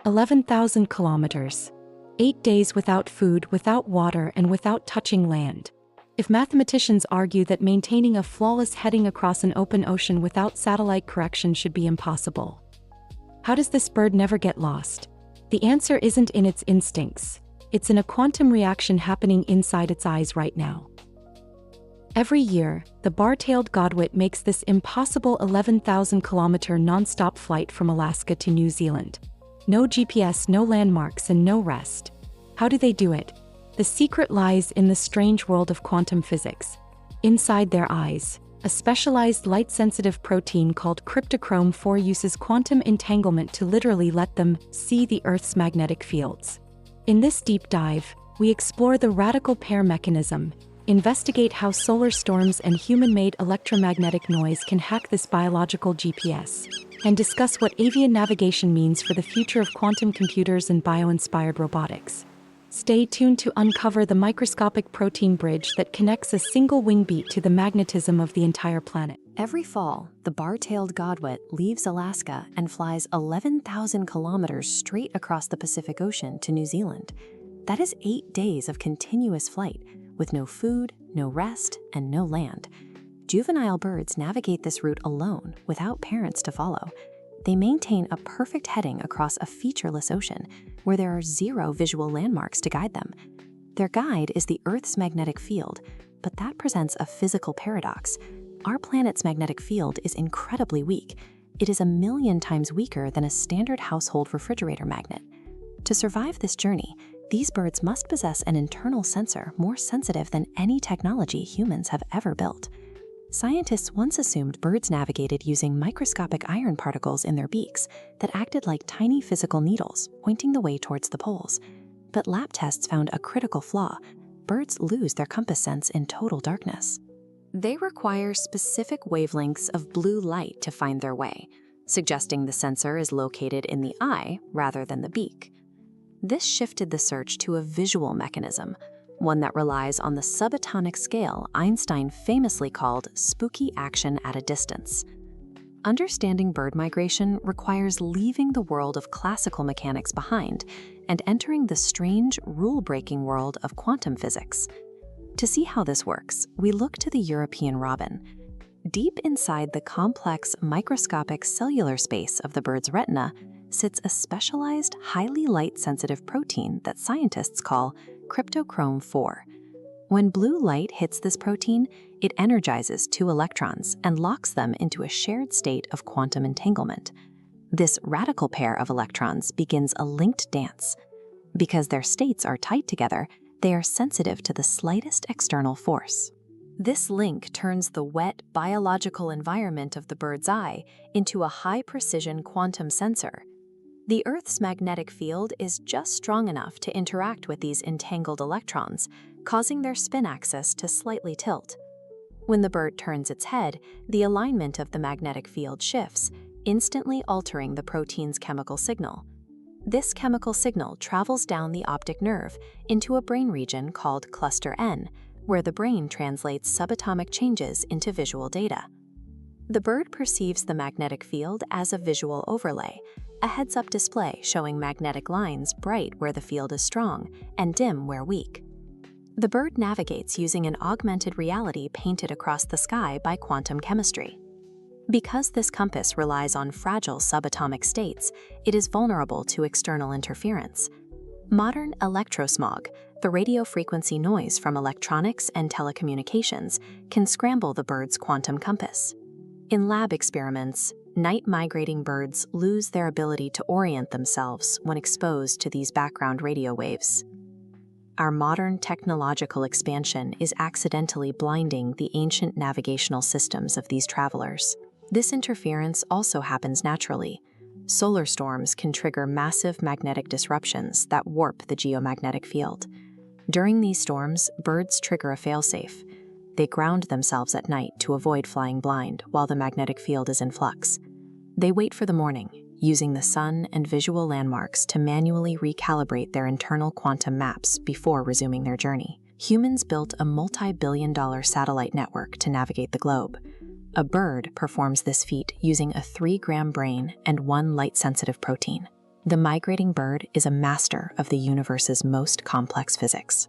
11,000 kilometers. 8 days without food, without water, and without touching land. If mathematicians argue that maintaining a flawless heading across an open ocean without satellite correction should be impossible, how does this bird never get lost? The answer isn't in its instincts. It's in a quantum reaction happening inside its eyes right now. Every year, the Bar-tailed Godwit makes this impossible 11,000-kilometer non-stop flight from Alaska to New Zealand. No GPS, no landmarks, and no rest. How do they do it? The secret lies in the strange world of quantum physics. Inside their eyes, a specialized light-sensitive protein called Cryptochrome 4 uses quantum entanglement to literally let them see the Earth's magnetic fields. In this deep dive, we explore the radical pair mechanism, investigate how solar storms and human-made electromagnetic noise can hack this biological GPS, and discuss what avian navigation means for the future of quantum computers and bio-inspired robotics. Stay tuned to uncover the microscopic protein bridge that connects a single wing beat to the magnetism of the entire planet. Every fall, the bar-tailed Godwit leaves Alaska and flies 11,000 kilometers straight across the Pacific Ocean to New Zealand. That is 8 days of continuous flight, with no food, no rest, and no land. Juvenile birds navigate this route alone, without parents to follow. They maintain a perfect heading across a featureless ocean, where there are 0 visual landmarks to guide them. Their guide is the Earth's magnetic field, but that presents a physical paradox. Our planet's magnetic field is incredibly weak. It is 1,000,000 times weaker than a standard household refrigerator magnet. To survive this journey, these birds must possess an internal sensor more sensitive than any technology humans have ever built. Scientists once assumed birds navigated using microscopic iron particles in their beaks that acted like tiny physical needles, pointing the way towards the poles. But lab tests found a critical flaw. Birds lose their compass sense in total darkness. They require specific wavelengths of blue light to find their way, suggesting the sensor is located in the eye rather than the beak. This shifted the search to a visual mechanism, one that relies on the subatomic scale Einstein famously called spooky action at a distance. Understanding bird migration requires leaving the world of classical mechanics behind and entering the strange, rule-breaking world of quantum physics. To see how this works, we look to the European robin. Deep inside the complex microscopic cellular space of the bird's retina sits a specialized, highly light-sensitive protein that scientists call Cryptochrome 4. When blue light hits this protein, it energizes 2 electrons and locks them into a shared state of quantum entanglement. This radical pair of electrons begins a linked dance. Because their states are tight together, they are sensitive to the slightest external force. This link turns the wet, biological environment of the bird's eye into a high-precision quantum sensor. The Earth's magnetic field is just strong enough to interact with these entangled electrons, causing their spin axis to slightly tilt. When the bird turns its head, the alignment of the magnetic field shifts, instantly altering the protein's chemical signal. This chemical signal travels down the optic nerve into a brain region called cluster N, where the brain translates subatomic changes into visual data. The bird perceives the magnetic field as a visual overlay, a heads-up display showing magnetic lines bright where the field is strong and dim where weak. The bird navigates using an augmented reality painted across the sky by quantum chemistry. Because this compass relies on fragile subatomic states, it is vulnerable to external interference. Modern electrosmog, the radio frequency noise from electronics and telecommunications, can scramble the bird's quantum compass. In lab experiments, night-migrating birds lose their ability to orient themselves when exposed to these background radio waves. Our modern technological expansion is accidentally blinding the ancient navigational systems of these travelers. This interference also happens naturally. Solar storms can trigger massive magnetic disruptions that warp the geomagnetic field. During these storms, birds trigger a failsafe. They ground themselves at night to avoid flying blind while the magnetic field is in flux. They wait for the morning, using the sun and visual landmarks to manually recalibrate their internal quantum maps before resuming their journey. Humans built a multi-billion-dollar satellite network to navigate the globe. A bird performs this feat using a 3-gram brain and 1 light-sensitive protein. The migrating bird is a master of the universe's most complex physics.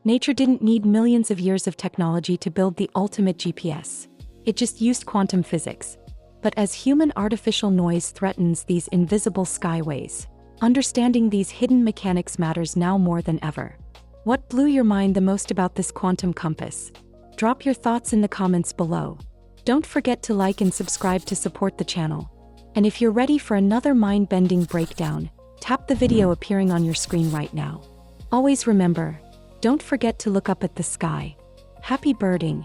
Nature didn't need millions of years of technology to build the ultimate GPS. It just used quantum physics. But as human artificial noise threatens these invisible skyways, understanding these hidden mechanics matters now more than ever. What blew your mind the most about this quantum compass? Drop your thoughts in the comments below. Don't forget to like and subscribe to support the channel. And if you're ready for another mind-bending breakdown, tap the video appearing on your screen right now. Always remember, don't forget to look up at the sky. Happy birding!